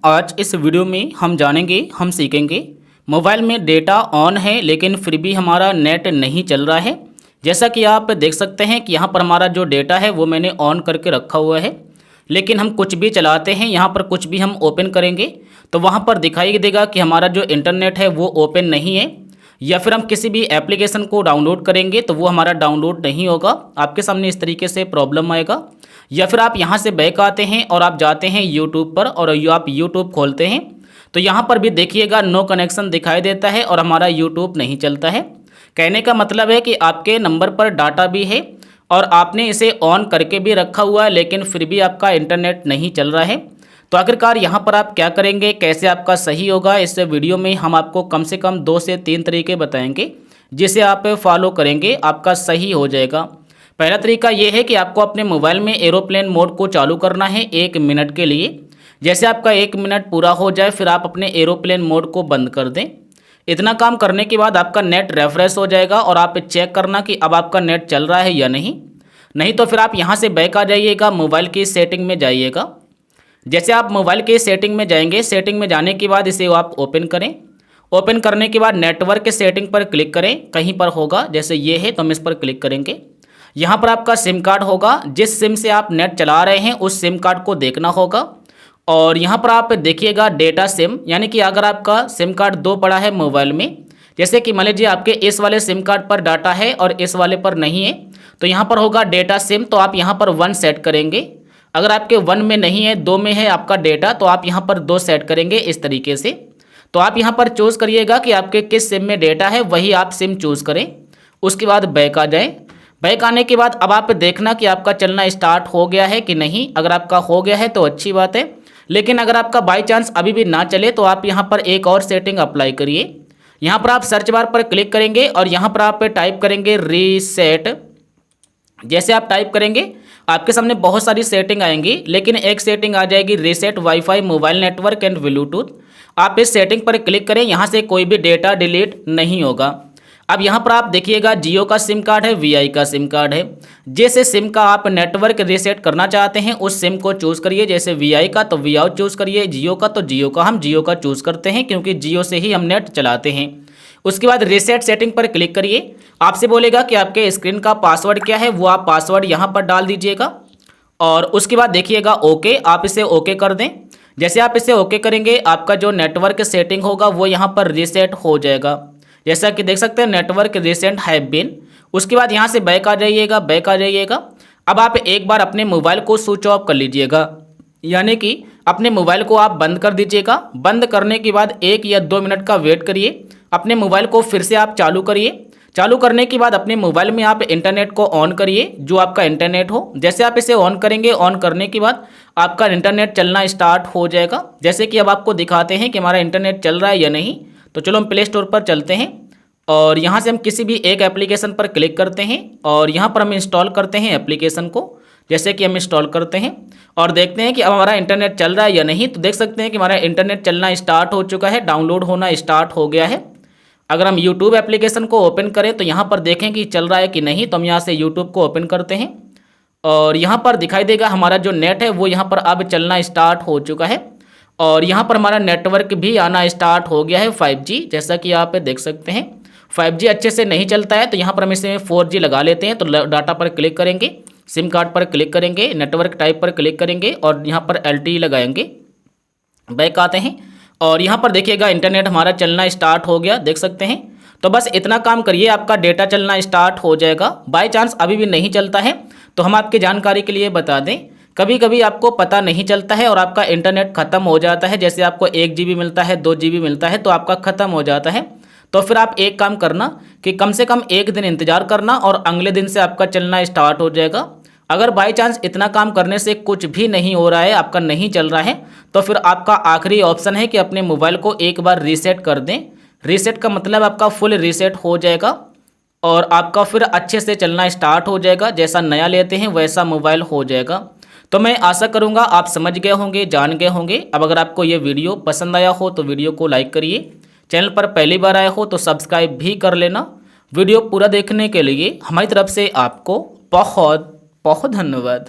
आज इस वीडियो में हम जानेंगे, हम सीखेंगे मोबाइल में डेटा ऑन है लेकिन फिर भी हमारा नेट नहीं चल रहा है। जैसा कि आप देख सकते हैं कि यहाँ पर हमारा जो डेटा है वो मैंने ऑन करके रखा हुआ है, लेकिन हम कुछ भी चलाते हैं, यहाँ पर कुछ भी हम ओपन करेंगे तो वहाँ पर दिखाई देगा कि हमारा जो इंटरनेट है वो ओपन नहीं है। या फिर हम किसी भी एप्लीकेशन को डाउनलोड करेंगे तो वो हमारा डाउनलोड नहीं होगा, आपके सामने इस तरीके से प्रॉब्लम आएगा। या फिर आप यहाँ से बैक आते हैं और आप जाते हैं यूट्यूब पर और आप यूट्यूब खोलते हैं तो यहाँ पर भी देखिएगा नो कनेक्शन दिखाई देता है और हमारा यूट्यूब नहीं चलता है। कहने का मतलब है कि आपके नंबर पर डाटा भी है और आपने इसे ऑन करके भी रखा हुआ है, लेकिन फिर भी आपका इंटरनेट नहीं चल रहा है। तो आखिरकार यहाँ पर आप क्या करेंगे, कैसे आपका सही होगा, इस वीडियो में हम आपको कम से कम 2 से 3 तरीके बताएंगे जिसे आप फॉलो करेंगे आपका सही हो जाएगा। पहला तरीका ये है कि आपको अपने मोबाइल में एरोप्लेन मोड को चालू करना है 1 मिनट के लिए। जैसे आपका 1 मिनट पूरा हो जाए फिर आप अपने एरोप्लेन मोड को बंद कर दें। इतना काम करने के बाद आपका नेट रेफ्रेश हो जाएगा और आप चेक करना कि अब आपका नेट चल रहा है या नहीं तो फिर आप यहाँ से बैक आ जाइएगा, मोबाइल की सेटिंग में जाइएगा। जैसे आप मोबाइल के सेटिंग में जाएंगे, सेटिंग में जाने के बाद इसे आप ओपन करें। ओपन करने के बाद नेटवर्क के सेटिंग पर क्लिक करें, कहीं पर होगा, जैसे ये है तो हम इस पर क्लिक करेंगे। यहाँ पर आपका सिम कार्ड होगा, जिस सिम से आप नेट चला रहे हैं उस सिम कार्ड को देखना होगा। और यहाँ पर आप देखिएगा डेटा सिम, यानी कि अगर आपका सिम कार्ड 2 पड़ा है मोबाइल में, जैसे कि मान लीजिए आपके इस वाले सिम कार्ड पर डाटा है और इस वाले पर नहीं है, तो यहाँ पर होगा डेटा सिम, तो आप यहाँ पर 1 सेट करेंगे। अगर आपके 1 में नहीं है, 2 में है आपका डेटा, तो आप यहाँ पर 2 सेट करेंगे इस तरीके से। तो आप यहाँ पर चूज़ करिएगा कि आपके किस सिम में डेटा है, वही आप सिम चूज़ करें। उसके बाद बैक आ जाएं। बैक आने के बाद अब आप देखना कि आपका चलना स्टार्ट हो गया है कि नहीं। अगर आपका हो गया है तो अच्छी बात है, लेकिन अगर आपका बाई चांस अभी भी ना चले तो आप यहाँ पर एक और सेटिंग अप्लाई करिए। यहाँ पर आप सर्च बार पर क्लिक करेंगे और यहाँ पर आप टाइप करेंगे रीसेट। जैसे आप टाइप करेंगे आपके सामने बहुत सारी सेटिंग आएंगी, लेकिन एक सेटिंग आ जाएगी reset wifi mobile network and Bluetooth. आप इस सेटिंग पर क्लिक करें, यहाँ से कोई भी डेटा डिलीट नहीं होगा। अब यहाँ पर आप देखिएगा जियो का सिम कार्ड है, वीआई का सिम कार्ड है। जैसे सिम का आप नेटवर्क रीसेट करना चाहते हैं उस सिम को चूज़ करिए। जैसे वीआई का तो वीआई चूज़ करिए, जियो का तो जियो का, हम जियो का चूज़ करते हैं क्योंकि जियो से ही हम नेट चलाते हैं। उसके बाद रीसेट सेटिंग पर क्लिक करिए। आपसे बोलेगा कि आपके स्क्रीन का पासवर्ड क्या है, वो आप पासवर्ड यहाँ पर डाल दीजिएगा और उसके बाद देखिएगा ओके, आप इसे ओके कर दें। जैसे आप इसे ओके करेंगे आपका जो नेटवर्क सेटिंग होगा वो यहाँ पर रीसेट हो जाएगा। जैसा कि देख सकते हैं नेटवर्क रीसेट हैव बीन। उसके बाद यहाँ से बैक आ जाइएगा, बैक आ जाइएगा। अब आप एक बार अपने मोबाइल को स्विच ऑफ कर लीजिएगा, यानी कि अपने मोबाइल को आप बंद कर दीजिएगा। बंद करने के बाद 1 या 2 मिनट का वेट करिए। अपने मोबाइल को फिर से आप चालू करिए। चालू करने के बाद अपने मोबाइल में आप इंटरनेट को ऑन करिए, जो आपका इंटरनेट हो। जैसे आप इसे ऑन करेंगे, ऑन करने के बाद आपका इंटरनेट चलना स्टार्ट हो जाएगा। जैसे कि अब आपको दिखाते हैं कि हमारा इंटरनेट चल रहा है या नहीं। तो चलो हम प्ले स्टोर पर चलते हैं और यहाँ से हम किसी भी एक एप्लीकेशन पर क्लिक करते हैं और यहाँ पर हम इंस्टॉल करते हैं एप्लीकेशन को। जैसे कि हम इंस्टॉल करते हैं और देखते हैं कि अब हमारा इंटरनेट चल रहा है या नहीं। तो देख सकते हैं कि हमारा इंटरनेट चलना स्टार्ट हो चुका है, डाउनलोड होना स्टार्ट हो गया है। अगर हम यूट्यूब एप्लीकेशन को ओपन करें तो यहाँ पर देखें कि चल रहा है कि नहीं। तो हम यहाँ से यूट्यूब को ओपन करते हैं और यहाँ पर दिखाई देगा हमारा जो नेट है वो यहाँ पर अब चलना स्टार्ट हो चुका है और यहाँ पर हमारा नेटवर्क भी आना स्टार्ट हो गया है 5G। जैसा कि आप देख सकते हैं 5G अच्छे से नहीं चलता है, तो यहाँ पर हम इसे 4G लगा लेते हैं। तो डाटा पर क्लिक करेंगे, सिम कार्ड पर क्लिक करेंगे, नेटवर्क टाइप पर क्लिक करेंगे और यहाँ पर LTE लगाएंगे। बैक आते हैं और यहाँ पर देखिएगा इंटरनेट हमारा चलना स्टार्ट हो गया, देख सकते हैं। तो बस इतना काम करिए, आपका डेटा चलना स्टार्ट हो जाएगा। बाई चांस अभी भी नहीं चलता है तो हम आपकी जानकारी के लिए बता दें, कभी कभी आपको पता नहीं चलता है और आपका इंटरनेट ख़त्म हो जाता है। जैसे आपको 1 GB मिलता है, 2 GB मिलता है, तो आपका ख़त्म हो जाता है। तो फिर आप एक काम करना कि कम से कम 1 दिन इंतज़ार करना और अगले दिन से आपका चलना स्टार्ट हो जाएगा। अगर बाई चांस इतना काम करने से कुछ भी नहीं हो रहा है, आपका नहीं चल रहा है, तो फिर आपका आखिरी ऑप्शन है कि अपने मोबाइल को एक बार रीसेट कर दें। रीसेट का मतलब आपका फुल रीसेट हो जाएगा और आपका फिर अच्छे से चलना स्टार्ट हो जाएगा। जैसा नया लेते हैं वैसा मोबाइल हो जाएगा। तो मैं आशा करूंगा आप समझ गए होंगे, जान गए होंगे। अब अगर आपको ये वीडियो पसंद आया हो तो वीडियो को लाइक करिए। चैनल पर पहली बार आए हो तो सब्सक्राइब भी कर लेना। वीडियो पूरा देखने के लिए हमारी तरफ से आपको बहुत बहुत धन्यवाद।